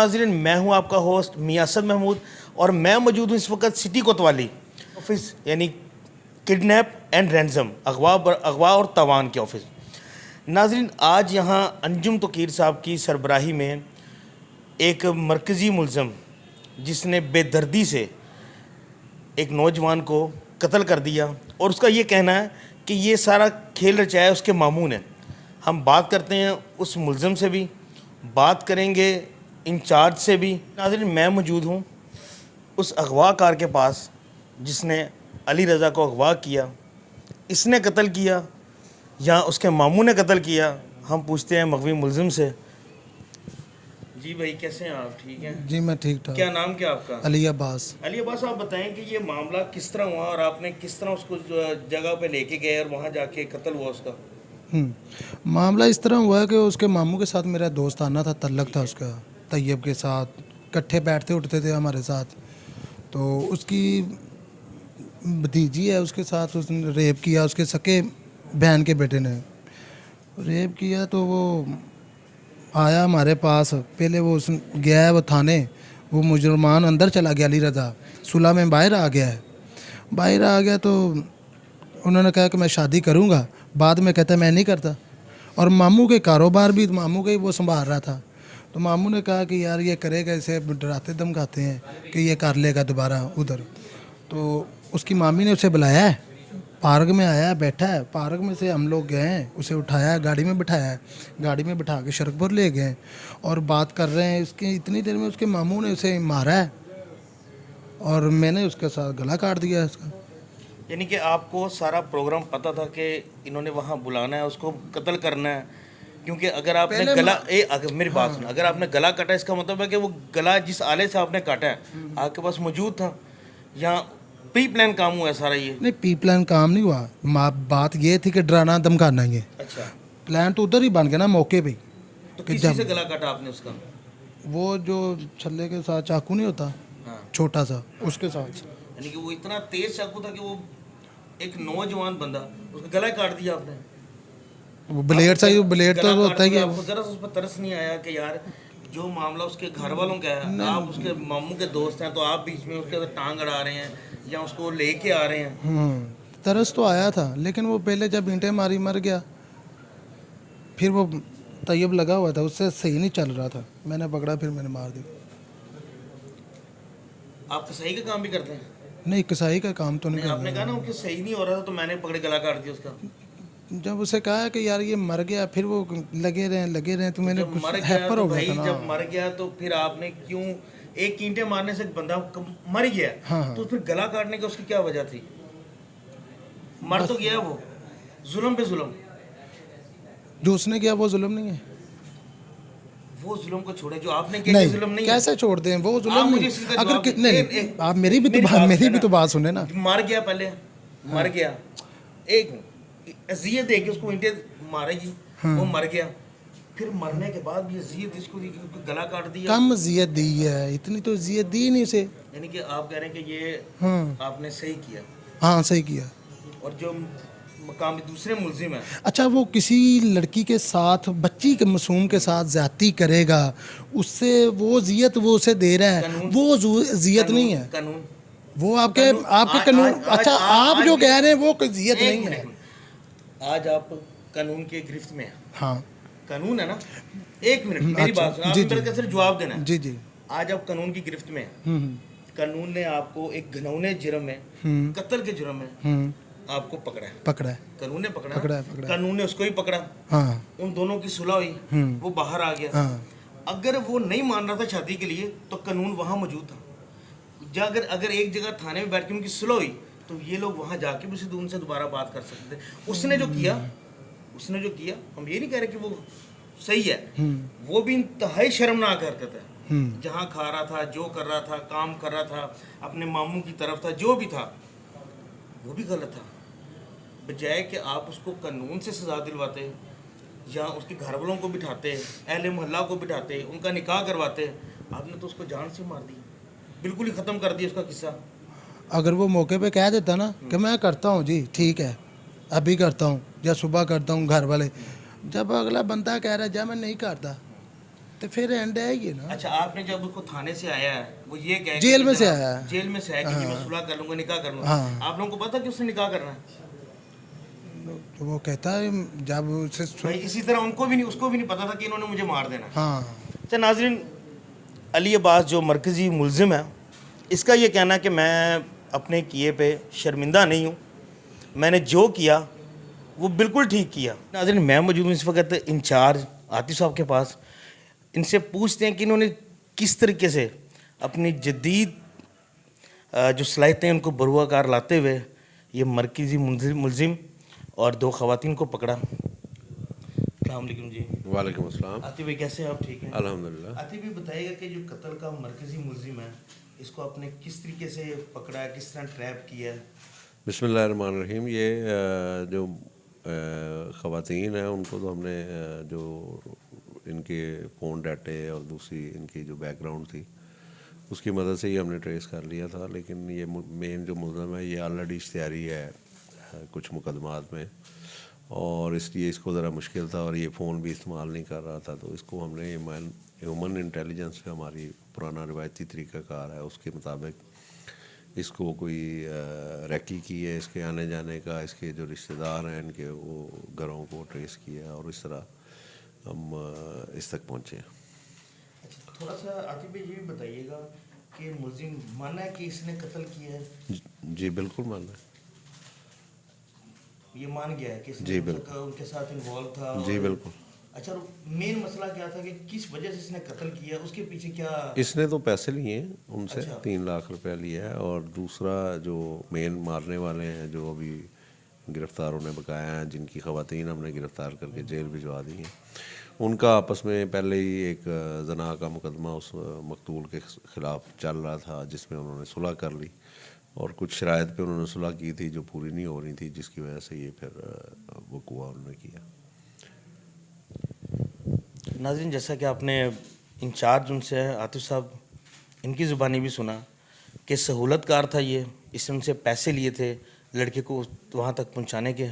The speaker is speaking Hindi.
नाज़रीन, मैं हूं आपका होस्ट मियां असद महमूद और मैं मौजूद हूं इस वक्त सिटी कोतवाली ऑफिस यानी किडनैप एंड रैंसम अगवा और तवान के ऑफिस। नाज़रीन, आज यहां अंजुम तोकीर साहब की सरबराही में एक मरकज़ी मुलज़म जिसने बेदर्दी से एक नौजवान को कत्ल कर दिया और उसका ये कहना है कि ये सारा खेल रचाया उसके मामू ने। हम बात करते हैं उस मुलज़म से भी, बात करेंगे इंचार्ज से भी। नाज़रीन, मैं मौजूद हूँ उस अगवाकार के पास जिसने अली रज़ा को अगवा किया। इसने कत्ल किया या उसके मामू ने कत्ल किया? हम पूछते हैं मगवी मुलज़म से। जी भाई, कैसे हैं आप? ठीक हैं जी, मैं ठीक ठाक। क्या नाम क्या आपका? अली अब्बास। अली अब्बास, आप बताएं कि ये मामला किस तरह हुआ और आपने किस तरह उसको जगह पे लेके गए और वहाँ जाके कत्ल हुआ उसका? मामला इस तरह हुआ कि उसके मामू के साथ मेरा दोस्त आना था, तल्लक था उसका, तैयब के साथ इकट्ठे बैठते उठते थे हमारे साथ। तो उसकी भतीजी है, उसके साथ उसने रेप किया, उसके सके बहन के बेटे ने रेप किया। तो वो आया हमारे पास, पहले वो गया है वो थाने, वो मुजरमान अंदर चला गया, अली रज़ा सुलह में बाहर आ गया है। बाहर आ गया तो उन्होंने कहा कि मैं शादी करूँगा, बाद में कहता मैं नहीं करता। और मामू के कारोबार भी मामू के ही वो संभाल रहा था। तो मामू ने कहा कि यार ये करेगा, इसे डराते धमकाते हैं कि ये कर लेगा दोबारा उधर। तो उसकी मामी ने उसे बुलाया है, पार्क में आया, बैठा है। पार्क में से हम लोग गए हैं, उसे उठाया, गाड़ी में बिठाया है, गाड़ी में बिठा के शरकपुर ले गए और बात कर रहे हैं। इसके इतनी देर में उसके मामू ने उसे मारा है और मैंने उसके साथ गला काट दिया है उसका। यानी कि आपको सारा प्रोग्राम पता था कि इन्होंने वहाँ बुलाना है, उसको कत्ल करना है? क्योंकि अगर आपने गला अगर मेरी बात सुना, अगर आपने गला काटा, इसका मतलब है कि वो गला जिस आले से आपने काटा है आपके पास मौजूद था, या प्री प्लान काम हुआ है सारा? ये नहीं, प्री प्लान काम नहीं हुआ। बात ये थी कि डराना धमकाना ही है। अच्छा, प्लान तो उधर ही बन गया ना मौके पे। तो किसी से गला काटा आपने उसका? वो जो छल्ले के साथ चाकू नहीं होता, हाँ, छोटा सा, उसके साथ। यानी कि वो इतना तेज चाकू था कि वो एक नौजवान बंदा, उसका गला काट दिया आपने? वो ब्लेड सा ही, ब्लेड तो होता ही है। आपको जरा उस पर तरस नहीं आया कि यार जो मामला उसके घर वालों का है, आप उसके मामू के दोस्त हैं, तो आप बीच में उसके टांग अड़ा रहे हैं या उसको लेके आ रहे हैं? तरस तो आया था, लेकिन वो पहले जब ईंटें मारी मर गया, फिर वो तैयब लगा हुआ था, उससे सही नहीं चल रहा था, मैंने पकड़ा, फिर मैंने मार दिया। आप सही का काम भी करते हैं? नहीं, कसाई का काम तो नहीं करना। आपने कहा ना कि सही नहीं हो रहा था तो मैंने पकड़े गला काट दिया उसका। जब उसे कहा कि यार ये मर गया, फिर वो लगे रहे तो मैंने मर गया हैपर तो हो भाई, गया था ना। जब मर गया तो फिर आपने क्यों, एक ईंटें मारने से बंदा मर गया, हाँ। तो फिर गला काटने की उसकी क्या वजह थी? मर तो गया वो, जुल्म पे जुल्म। जो उसने किया वो जुल्म नहीं है? वो जुल्म को छोड़े, जो आपने किया जुल्म नहीं है। कैसे छोड़ दें, वो जुल्म आप नहीं। मुझे इसका अगर जवाब नहीं, आप मेरी भी तो बात सुने ना। मर गया, पहले मर गया, एक अजियत दे के उसको ईंटें मारेगी, वो मर गया, फिर मरने के बाद भी अजियत इसको दी, उसको गला काट दिया। कम अजियत दी है, इतनी तो अजियत दी नहीं उसे। यानी कि आप कह रहे हैं कि ये आपने सही किया? हाँ, सही किया। और जो मकामी दूसरे मुलजिम है, अच्छा, वो किसी लड़की के साथ, बच्ची के मासूम के साथ ज्यादती करेगा, उससे वो जियत वो उसे दे रहा है, वो जियत नहीं है। कानून वो आपके कानून। अच्छा, आप जो कह रहे हैं वो कोई जियत नहीं है। आज आप कानून के गिरफ्त में हैं। हाँ, कानून है ना। एक मिनट, मेरी बात सुनो, आपने मेरे को सिर्फ जवाब देना है। जी जी। आज आप कानून की गिरफ्त में हैं। कानून ने आपको एक घिनौने जुर्म में, कत्ल के जुर्म में आपको पकड़ा है। कानून ने पकड़ा है। कानून ने उसको ही पकड़ा। हाँ। उन दोनों की सुलह हुई, वो बाहर आ गया। हाँ। अगर वो नहीं मान रहा था शादी के लिए तो कानून वहां मौजूद था। अगर एक जगह थाने में बैठ के उनकी सुलह हुई तो ये लोग वहां जाके भी उनसे दोबारा बात कर सकते थे। उसने जो किया, हम ये नहीं कह रहे कि वो सही है, वो भी इंतहाई शर्मनाक हरकत है। जहाँ खा रहा था, जो कर रहा था, काम कर रहा था, अपने मामू की तरफ था, जो भी था वो भी गलत था। बजाय कि आप उसको कानून से सजा दिलवाते या उसके घर वालों को बिठाते, अहले मोहल्ला को बिठाते, उनका निकाह करवाते, आपने तो उसको जान से मार दिया, बिल्कुल ही ख़त्म कर दिया उसका किस्सा। अगर वो मौके पे कह देता ना कि मैं करता हूँ जी, ठीक है, अभी करता हूँ या सुबह करता हूँ, घर वाले, जब अगला बंदा कह रहा है जब मैं नहीं करता, तो फिर एंड आएगी ना। अच्छा, आपने जब उसको थाने से आया है वो ये कह के जेल में कि से जनाब- आया है। जेल में से आया कि जी मैं सुलह कर लूंगा, निकाह कर लूंगा। हाँ। आप लोगों को पता कि उसने निकाह करना है? तो वो कहता है जब उसे भाई इसी तरह उनको भी नहीं, उसको भी नहीं पता था कि इन्होंने मुझे मार देना है। हाँ अच्छा नाजरीन, अली अब्बास जो मरकज़ी मुलजिम है, इसका ये कहना है कि मैं अपने किए पे शर्मिंदा नहीं हूँ, मैंने जो किया वो बिल्कुल ठीक किया। नाजरीन, मैं मौजूद हूँ इस वक्त इंचार्ज आतिफ साहब के पास। इनसे पूछते हैं कि इन्होंने किस तरीके से अपनी जदीद जो सलाहियतें हैं उनको बरूआकार लाते हुए ये मरकज़ी मुलजिम और दो ख़वातीन को पकड़ा। अस्सलाम वालेकुम जी। वालेकुम अस्सलाम। आतिफ भाई कैसे हैं आप? ठीक हैं अल्हम्दुलिल्लाह। आतिफ भाई, बताइएगा कि जो कत्ल का मरकज़ी मुलजिम है इसको आपने किस तरीके से पकड़ा है, किस तरह ट्रैप किया है? बिस्मिल्लाहिर्रहमानिर्रहीम। ये जो ख़वातीन हैं उनको तो हमने जो इनके फ़ोन डाटे और दूसरी इनकी जो बैकग्राउंड थी उसकी मदद से ही हमने ट्रेस कर लिया था, लेकिन ये मेन जो मुलज़म है ये ऑलरेडी इश्तिहारी है कुछ मुकदमात में, और इसलिए इसको ज़रा मुश्किल था और ये फ़ोन भी इस्तेमाल नहीं कर रहा था। तो इसको हमने ह्यूमन इंटेलिजेंस से हमारी पुराना रिवायती तरीक़ाकार है उसके मुताबिक इसको कोई रैकी की है, इसके आने जाने का, इसके जो रिश्तेदार हैं इनके वो घरों को ट्रेस किया और इस तरह हम इस तक पहुँचे। अच्छा, थोड़ा सा आतिफ भाई ये भी बताइएगा कि मुलजिम माना है कि इसने कत्ल किया है? जी बिल्कुल मानना है। ये मान गया है कि जी, इसने बिल्कुल। उनके साथ इन्वॉल्व था? जी और- बिल्कुल। अच्छा, मेन मसला क्या था कि किस वजह से इसने कत्ल किया, उसके पीछे क्या? इसने तो पैसे लिए हैं उनसे, अच्छा। 3 लाख रुपया लिया है, और दूसरा जो मेन मारने वाले हैं जो अभी गिरफ्तारों ने बकाया हैं, जिनकी ख़वातीन हमने गिरफ़्तार करके जेल भिजवा दी हैं, उनका आपस में पहले ही एक जना का मुकदमा उस मकतूल के ख़िलाफ़ चल रहा था जिसमें उन्होंने सुलह कर ली और कुछ शराइत पे उन्होंने सुलह की थी जो पूरी नहीं हो रही थी, जिसकी वजह से ये फिर वक़ूआ उन्होंने किया। नाज़रीन, जैसा कि आपने इंचार्ज उनसे आतिफ साहब इनकी ज़ुबानी भी सुना कि सहूलतकार था ये, इसने उनसे पैसे लिए थे लड़के को वहाँ तक पहुँचाने के।